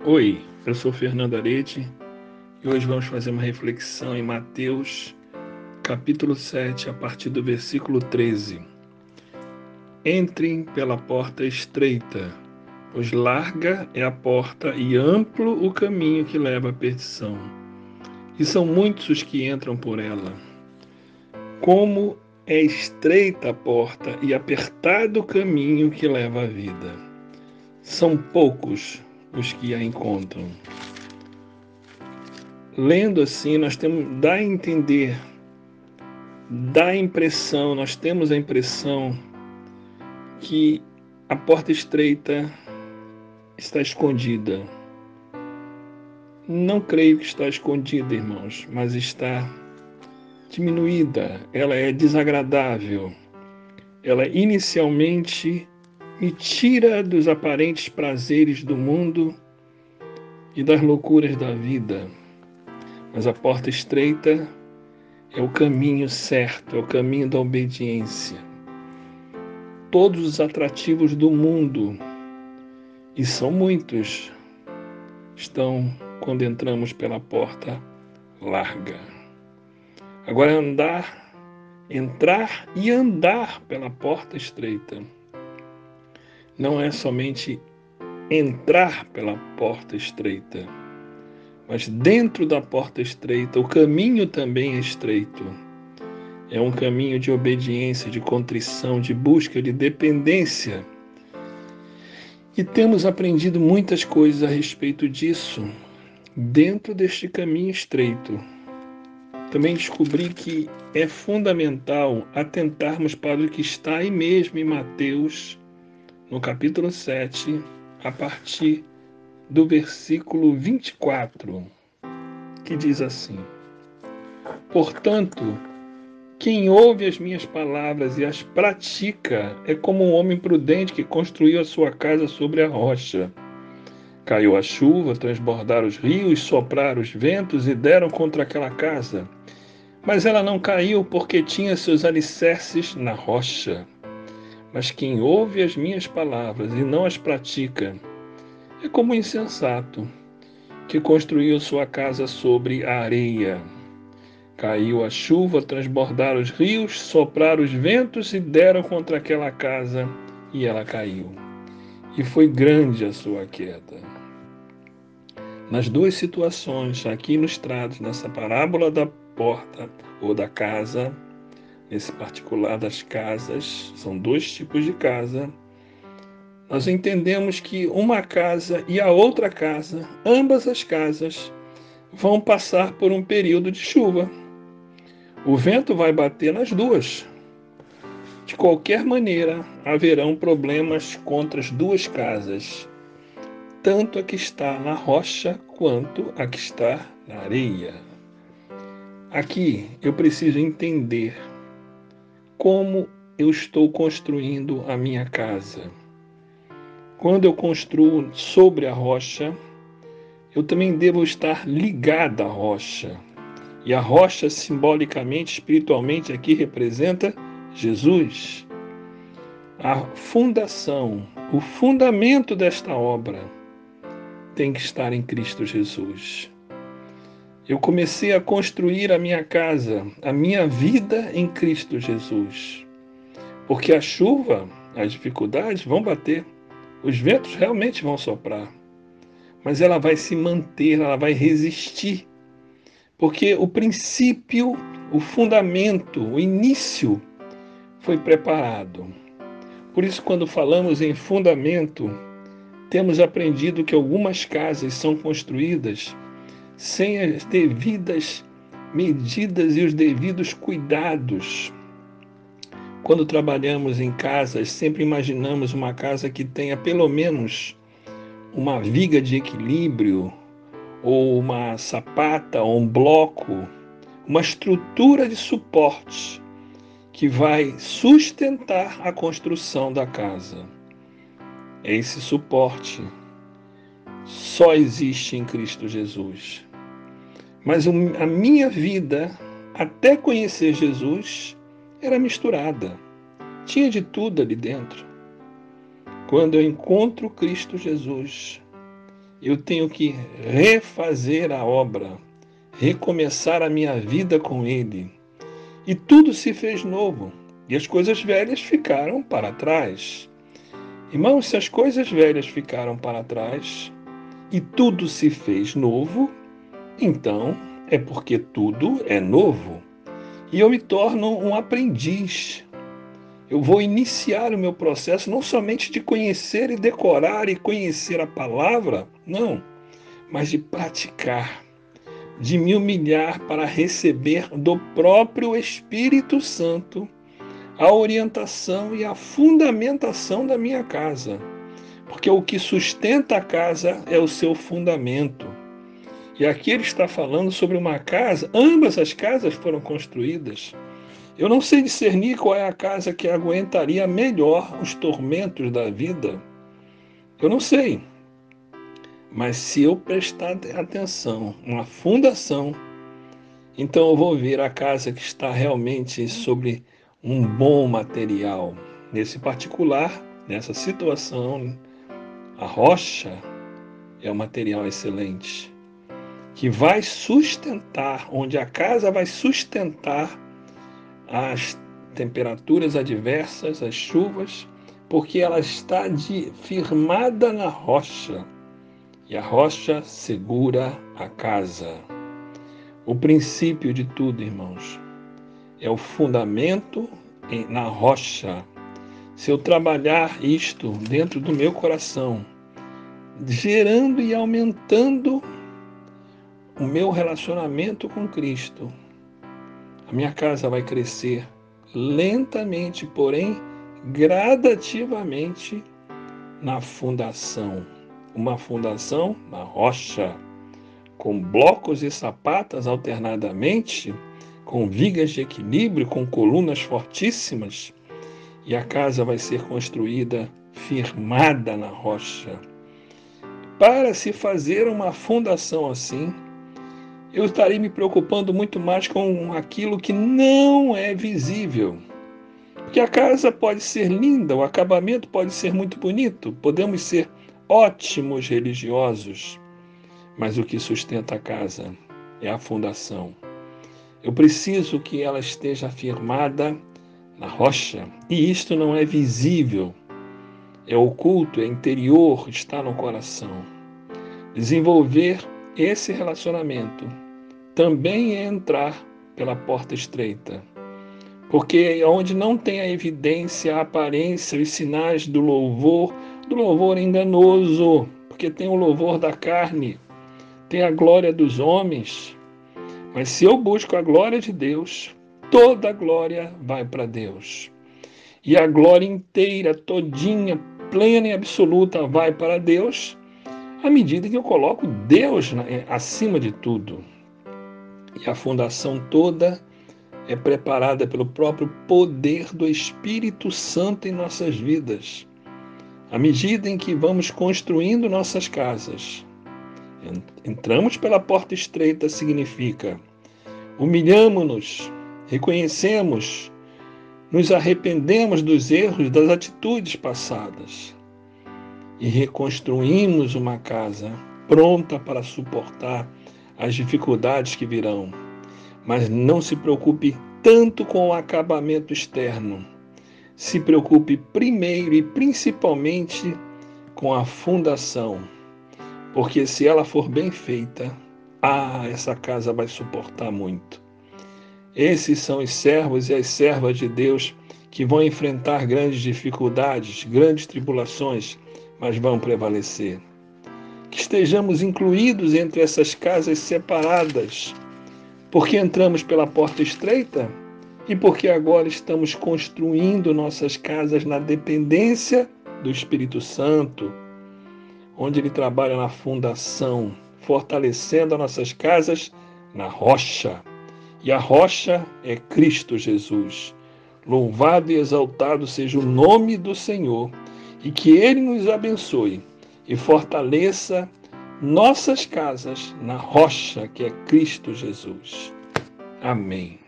Oi, eu sou Fernando Arete e hoje vamos fazer uma reflexão em Mateus, capítulo 7, a partir do versículo 13. Entrem pela porta estreita, pois larga é a porta e amplo o caminho que leva à perdição, e são muitos os que entram por ela. Como é estreita a porta e apertado o caminho que leva à vida, são poucos os que a encontram. Lendo assim, dá a entender, dá a impressão, nós temos a impressão que a porta estreita está escondida. Não creio que está escondida, irmãos, mas está diminuída, ela é desagradável. Ela inicialmente me tira dos aparentes prazeres do mundo e das loucuras da vida. Mas a porta estreita é o caminho certo, é o caminho da obediência. Todos os atrativos do mundo, e são muitos, estão quando entramos pela porta larga. Agora entrar e andar pela porta estreita. Não é somente entrar pela porta estreita, mas dentro da porta estreita, o caminho também é estreito. É um caminho de obediência, de contrição, de busca, de dependência. E temos aprendido muitas coisas a respeito disso dentro deste caminho estreito. Também descobri que é fundamental atentarmos para o que está aí mesmo em Mateus, no capítulo 7, a partir do versículo 24, que diz assim: Portanto, quem ouve as minhas palavras e as pratica é como um homem prudente que construiu a sua casa sobre a rocha. Caiu a chuva, transbordaram os rios, sopraram os ventos e deram contra aquela casa. Mas ela não caiu porque tinha seus alicerces na rocha. Mas quem ouve as minhas palavras e não as pratica é como um insensato que construiu sua casa sobre a areia. Caiu a chuva, transbordaram os rios, sopraram os ventos e deram contra aquela casa, e ela caiu. E foi grande a sua queda. Nas duas situações, aqui ilustrados nessa parábola da porta ou da casa, nesse particular das casas, são dois tipos de casa, nós entendemos que uma casa e a outra casa, ambas as casas, vão passar por um período de chuva. O vento vai bater nas duas. De qualquer maneira, haverão problemas contra as duas casas, tanto a que está na rocha quanto a que está na areia. Aqui eu preciso entender como eu estou construindo a minha casa. Quando eu construo sobre a rocha, eu também devo estar ligado à rocha. E a rocha, simbolicamente, espiritualmente, aqui representa Jesus. A fundação, o fundamento desta obra tem que estar em Cristo Jesus. Eu comecei a construir a minha casa, a minha vida em Cristo Jesus. Porque a chuva, as dificuldades vão bater, os ventos realmente vão soprar, mas ela vai se manter, ela vai resistir. Porque o princípio, o fundamento, o início foi preparado. Por isso, quando falamos em fundamento, temos aprendido que algumas casas são construídas sem as devidas medidas e os devidos cuidados. Quando trabalhamos em casas, sempre imaginamos uma casa que tenha pelo menos uma viga de equilíbrio, ou uma sapata, ou um bloco, uma estrutura de suporte que vai sustentar a construção da casa. Esse suporte só existe em Cristo Jesus. Mas a minha vida, até conhecer Jesus, era misturada. Tinha de tudo ali dentro. Quando eu encontro Cristo Jesus, Eu tenho que refazer a obra, recomeçar a minha vida com Ele. E tudo se fez novo, e as coisas velhas ficaram para trás. Irmãos, se as coisas velhas ficaram para trás e tudo se fez novo, então é porque tudo é novo. E eu me torno um aprendiz. Eu vou iniciar o meu processo não somente de conhecer e decorar e conhecer a palavra, não, mas de praticar, de me humilhar para receber do próprio Espírito Santo a orientação e a fundamentação da minha casa. Porque o que sustenta a casa é o seu fundamento. E aqui ele está falando sobre uma casa, ambas as casas foram construídas. Eu não sei discernir qual é a casa que aguentaria melhor os tormentos da vida. Eu não sei. Mas se eu prestar atenção na fundação, então eu vou ver a casa que está realmente sobre um bom material. Nesse particular, nessa situação, a rocha é um material excelente, que vai sustentar, onde a casa vai sustentar as temperaturas adversas, as chuvas, porque ela está firmada na rocha, e a rocha segura a casa. O princípio de tudo, irmãos, é o fundamento na rocha. Se eu trabalhar isto dentro do meu coração, gerando e aumentando o meu relacionamento com Cristo, a minha casa vai crescer lentamente, porém gradativamente na fundação. Uma fundação na rocha, com blocos e sapatas alternadamente, com vigas de equilíbrio, com colunas fortíssimas, e a casa vai ser construída firmada na rocha. Para se fazer uma fundação assim, eu estarei me preocupando muito mais com aquilo que não é visível. Porque a casa pode ser linda, o acabamento pode ser muito bonito, podemos ser ótimos religiosos, mas o que sustenta a casa é a fundação. Eu preciso que ela esteja firmada na rocha, e isto não é visível, é oculto, é interior, está no coração. Desenvolver esse relacionamento também é entrar pela porta estreita, porque onde não tem a evidência, a aparência, os sinais do louvor enganoso, porque tem o louvor da carne, tem a glória dos homens, mas se eu busco a glória de Deus, toda a glória vai para Deus. E a glória inteira, todinha, plena e absoluta vai para Deus, à medida que eu coloco Deus acima de tudo. E a fundação toda é preparada pelo próprio poder do Espírito Santo em nossas vidas. À medida em que vamos construindo nossas casas, entramos pela porta estreita significa humilhamos-nos, reconhecemos, nos arrependemos dos erros, das atitudes passadas e reconstruímos uma casa pronta para suportar as dificuldades que virão. Mas não se preocupe tanto com o acabamento externo. Se preocupe primeiro e principalmente com a fundação, porque se ela for bem feita, essa casa vai suportar muito. Esses são os servos e as servas de Deus que vão enfrentar grandes dificuldades, grandes tribulações, mas vão prevalecer. Que estejamos incluídos entre essas casas separadas, porque entramos pela porta estreita e porque agora estamos construindo nossas casas na dependência do Espírito Santo, onde Ele trabalha na fundação, fortalecendo as nossas casas na rocha. E a rocha é Cristo Jesus. Louvado e exaltado seja o nome do Senhor, e que Ele nos abençoe e fortaleça nossas casas na rocha que é Cristo Jesus. Amém.